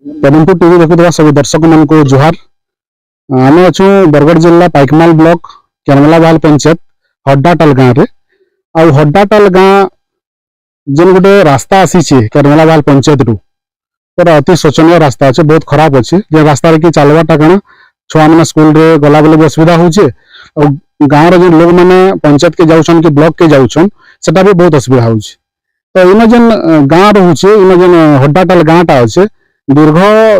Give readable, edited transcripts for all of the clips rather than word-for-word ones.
Padampur TV देखुवा सब दर्शक मान को जुहार। आम अच्छु बरगढ़ जिला पाइकमाल ब्लॉक केरमलावाल पंचायत हड्डाटाल गाँव रे। आउ हड्डाटाल गाँव जेन गोटे रास्ता आसी केरमलावाल पंचायत रु पूरा अति शोचनीय रास्ता अच्छे, बहुत खराब अच्छे। जे रास्ता कि चलवाटा कण छुआ मैंने स्कूल रे गला बेले असुविधा होचे। गाँव रो लोग मैंने पंचायत के जाउछन कि ब्लॉक के जाउछन सेटा भी बहुत असुविधा होचे। तो इन जेन गाँव रोचे इन जेन हड्डाटाल गाँवटा अच्छे दीर्घ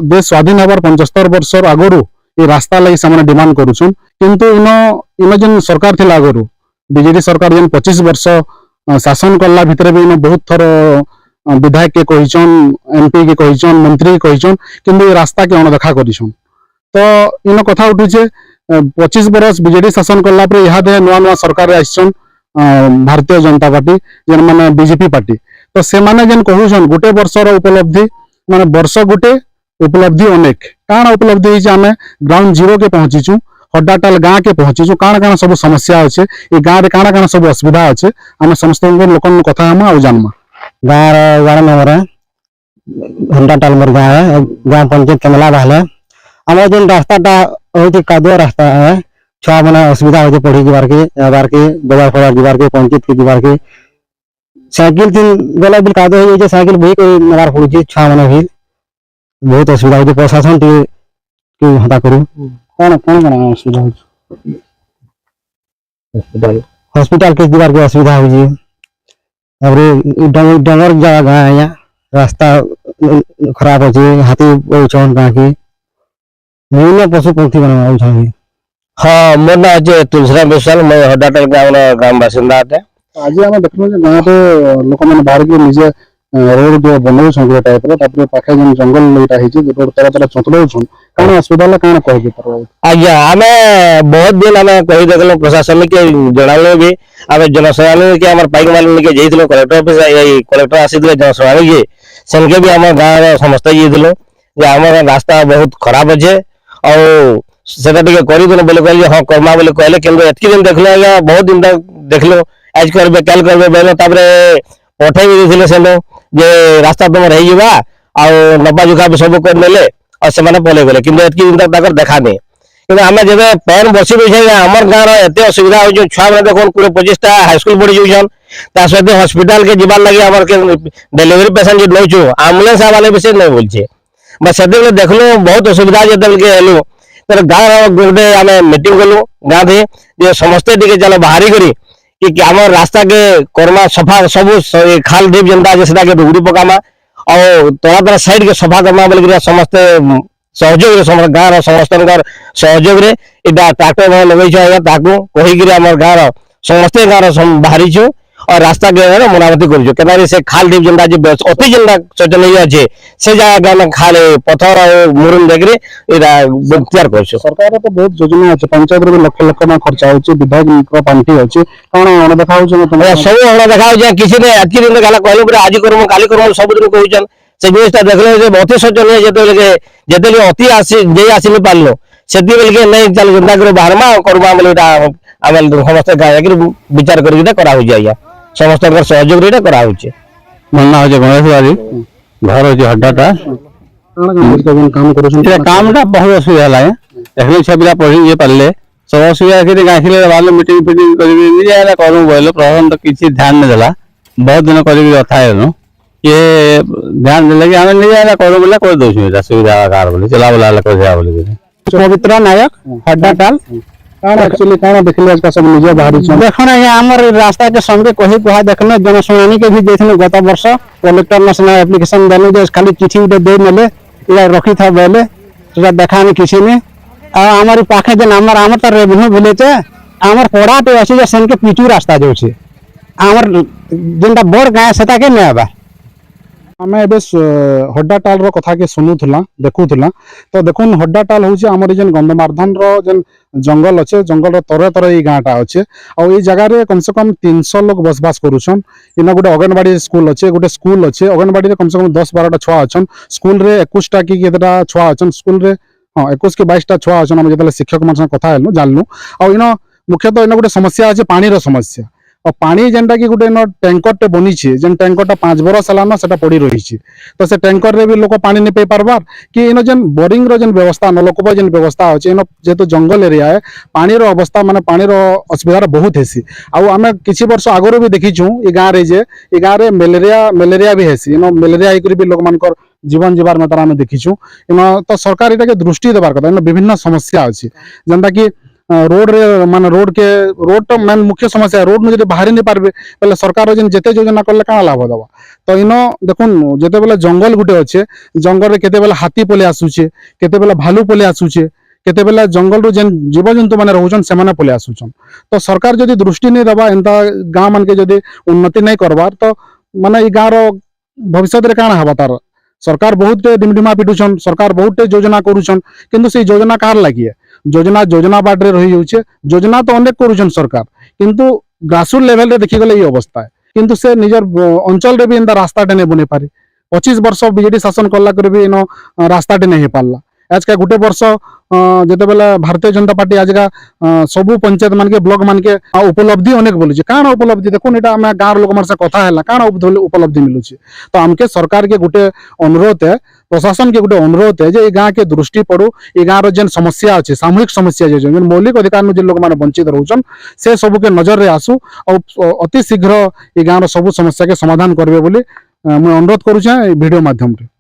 देश स्वाधीन हबार 75 वर्ष आगु ये रास्ता लगी से डिमांड करुछन। किंतु इन जेन सरकार थिला आगु बीजेडी सरकार जेन 25 वर्ष शासन करला भितर भी इन बहुत थर विधायक के कहिछन, एमपी के कहिछन, मंत्री के कहिछन, किंतु ये रास्ता के अणदेखा करिछन। तो इन कथा उठुचे 25 वर्ष बीजेडी शासन करला पर यहाँ दे नुआ नुआ सरकार आइछन भारतीय जनता पार्टी जेन माने बीजेपी पार्टी। तो से माने जेन कहुछन गोटे वर्षर उपलब्धि माने वर्ष गोटे उपलब्धि अनेक काण उपलब्धि होइछ। आमे ग्राउंड जीरो के पहुंचीचु, हड्डाटाल गाँव के पहुंचीचु। काण काण सब समस्या अच्छे ये गाँव रे काण काण सब असुविधा अच्छे आमे समस्त लोकन कथा हम आ जानमा। गाँव वार्ड नंबर हड्डाटाल मोर गाँव है, गाँव पंचायत केमला बाहले आम जेन रास्ताटा होइछ कादुआ रास्ता है। छुआ माने असुविधा होइछ पढ़ी जीवार के आबार के बजार फजार जीवार के पंचायत के जीवार के साइकिल तीन गला बिल कादो हो साइकिल बही कोई नगार पड़ुचे। छुआ माने भी बहुत असुविधा होइछ। प्रशासन के हता करू कौन कौन कौन असुविधा होइछ? हॉस्पिटल के जीवार के असुविधा होइछ। डंगर जगह गाँव है, यहाँ रास्ता खराब अच्छे, हाथी पहुँचन गाँव के विभिन्न पशु पक्षी बना। हाँ, मोर ना आज तुलसीराम विशाल, मैं हड्डाटाल गाँव ग्राम बासिंदा है। आज आम देखल गाँव रे लोक मैंने बाहर के निजे रोड जो बनाऊ गोटे टाइप रो पाखे जेन जंगल एटा हिची रोड तरह तरह चतलाउछन काण असुविधा ला काण कहबे पर? आज्ञा आमे बहुत दिन आमे कहि देखलो प्रशासन के जणालो भी आमे जनसुनानी के हमर पाइकमाल के जेइतलो कलेक्टर ऑफिस कलेक्टर आसीतले जनसुनानी के संगे भी हमर गाँव समस्त जेइतलो जे हमर रास्ता बहुत खराब अछि और सेटा टिके करि देलो बोले कहले हां कर्मा बोले कहले केन एतकी दिन देखलो या बहुत दिन तक देखलो आज करबे कल करबे बेलो तापरे पठे भी दिले सेनो जे रास्ता तुम रही जीवा आ नब्बा जुखा भी सब कर नेले और से माने पले गले किंतु एतकी दिन तक ताकर देखा नहीं। किंतु आमे जेबे पैन बसी बैठे हमर गाँव रो एते असुविधा हो जो छुआ माने देखो 20-25 टा हाई स्कूल पढ़ी जाउछन ता सहित हॉस्पिटल के जीवार लगी हमर के डिलीवरी पेशेंट जे लौछु एम्बुलेंस वाले विषय नहीं बोलछे। बस सेते देखलो बहुत असुविधा जेते के हेलो तर गाँव गोटे आमे मीटिंग कलु गाँव दे जे समस्त टिके चलो बाहरी करी कि हमर रास्ता के कर्मा सफा सब खाल ढीप जनता जेटा के रुगड़ी पकामा और तोरा तरह साइड के सफा करमा बोल समस्त सहयोग रे गाँव समस्त सहयोग रे इटा ट्रैक्टर लगे कहीकि हमर गाँव समस्त गाँव बाहरी छु और रास्ता के मरामती कर से खाल ढीप जनता अति जनता शोचनीय अच्छे से जगह में खाले पथर और मुरुम देखिए तैयार कर। सरकार तो बहुत योजना अच्छे पंचायत रे लक्ष लक्ष में खर्चा होचे विधायक पांठी अच्छे कौन अण देखा हो सब अण देखा हो किसी ने आज दिन गला कहलु आज करमु काली करमु सब दिन कहउछन से जिनिसटा देखले जे बहुत शोचनीय जेते अति आसी जे आसी न पारलो सेति बेल के नहीं चल जनता करो बाहरमा करबा बोलेटा आमे समस्त गाय विचार करके करा हो जाय समस्त सहयोग रे करा होचे। मन्ना हो गणेश बारी घर हो हड्डाटा काम करो कामटा बहुत असुविधा है देखिए छबिला पढ़ी जे पाले सब असुविधा के गाँखिले बाले मीटिंग फिटिंग कर करूँ बोले प्रशासन तो किसी ध्यान नहीं देला। बहुत दिन कर कथा है ये ध्यान देले कि आम नहीं करूँ बोले कर दो सुविधा कार बोले चला बोला बोले पवित्र नायक हड्डाटाल एक्चुअली काना देखले आज का सब निजे बाहरी छ देखन या हमर रास्ता के संगे कहि कहा देखन जनसुनानी के भी देथन गत वर्ष कलेक्टर नेशनल एप्लीकेशन देनु जे खाली चिठी उठे दे नेले या रखी था बोले तो देखा नहीं किसी ने हमारी पाखे जे नंबर हमर त रेवेन्यू विलेज हमर पड़ा पे अछि जे सन के पीटू रास्ता जो छै हमर जेंटा बड़ गाय सेता के नै आबा। आमे एबे हड्डाटाल रो कथा के सुनुथला देखुथला तो देखुन हड्डाटाल होचे हमर जेन गंधमार्धन रो जेन जंगल अच्छे जंगल रो तरे तरे ई गाँटा अच्छे और ई जगह रे कम से कम 300 लोग बसबास करूछन। इना गोटे अंगनवाड़ी स्कूल अच्छे गोटे स्कूल अच्छे अंगनवाड़ी रे कम से कम 10-12 टा छुआ अछन स्कूल रे 21 टा की केतटा छुआ अछन स्कूल रे हां 21 के 22 टा छुआ अछन हम जेतले शिक्षक मन से कथा हेलु जानलु और इनो मुख्यतः इना गोटे समस्या अच्छे पानी रो समस्या ଆଉ ପାଣି ଯେନ୍ଟା କି ଗୋଟେ ଟେଙ୍କରଟେ ବନିଛେ ଯେନ୍ ଟେଙ୍କରଟା 5 ବରଷ ହେଲାନ ସେଟା ପଡ଼ି ରହିଛି ତ ସେ ଟେଙ୍କରରେ ବି ଲୋକ ପାଣି ନେଇ ପାଇ ପାରବାର୍ କି ଇନ ଯେନ୍ ବୋରିଂର ଯେନ୍ ବ୍ୟବସ୍ଥା ନଲକୂପ ଯେନ୍ ବ୍ୟବସ୍ଥା ଅଛି ଇନ ଯେହେତୁ ଜଙ୍ଗଲ ଏରିଆ ପାଣିର ଅବସ୍ଥା ମାନେ ପାଣିର ଅସୁବିଧାର ବହୁତ ହେସି ଆଉ ଆମେ କିଛି ବର୍ଷ ଆଗରୁ ବି ଦେଖିଛୁ ଏ ଗାଁରେ ଯେ ଏ ଗାଁରେ ମ୍ୟାଲେରିଆ ବି ହେସି ଇନ ମ୍ୟାଲେରିଆ ହେଇକରି ବି ଲୋକମାନଙ୍କର ଜୀବନ ଯିବାର ମାତ୍ରା ଆମେ ଦେଖିଛୁ ଇନ ତ ସରକାର ଏଟାକେ ଦୃଷ୍ଟି ଦେବାର କଥା ଇନ ବିଭିନ୍ନ ସମସ୍ୟା ଅଛି ଯେନ୍ତା କି रोड रे माने रोड तो मेन मुख्य समस्या रोड में जब बाहरी नहीं पारबे पहले सरकार जेन जेते योजना करले काना लाभ दवा तो इनो देखुन जेते बेले जंगल गुटे अच्छे जंगल रे केते बेले हाथी पले आसुचे केते बेले भालू पले आसुचे केते बेले जंगल रो जेन जीव जंतु माने रहउछन से माने पले आसुछन तो सरकार जदि दृष्टि नहीं दबा एंता गां मान के जदि उन्नति नहीं करबार तो माने ई गां रो भविष्य रे काना हबा तार सरकार बहुत डिमडिमा पिटुछन सरकार बहुत योजना करूछन किंतु से योजना कार लागि योजना बाटे रही जाउछे योजना तो अनेक करूछन सरकार किंतु ग्रासरूट लेवल रे देखि गले ई अवस्था है किंतु से निजर अंचल रे भी एंदा रास्ताटे नहीं बने पारे 25 वर्ष बीजेडी शासन कला करे भी इन रास्ताटे नहीं हो पारला आज का गोटे वर्ष जिते बेले भारतीय जनता पार्टी आज का सबू पंचायत मान के ब्लॉक मान के उपलब्धि अनेक बोलुचे काना उपलब्धि देखुन एटा आम गाँव लोक से कथा है काना उपलब्धि मिलुचे तो आमके सरकार के गोटे अनुरोध है प्रशासन के गोटे अनुरोध है जे गाँव के दृष्टि पड़ू ये गाँव जेन समस्या अच्छे सामूहिक समस्या जो मौलिक अधिकार जेन लोक मैंने वंचित रोचन से सबू के नजर रे आसू और अति शीघ्र ये गाँव सब समस्या के समाधान करेंगे बोली मुझे अनुरोध करुचे वीडियो माध्यम रे।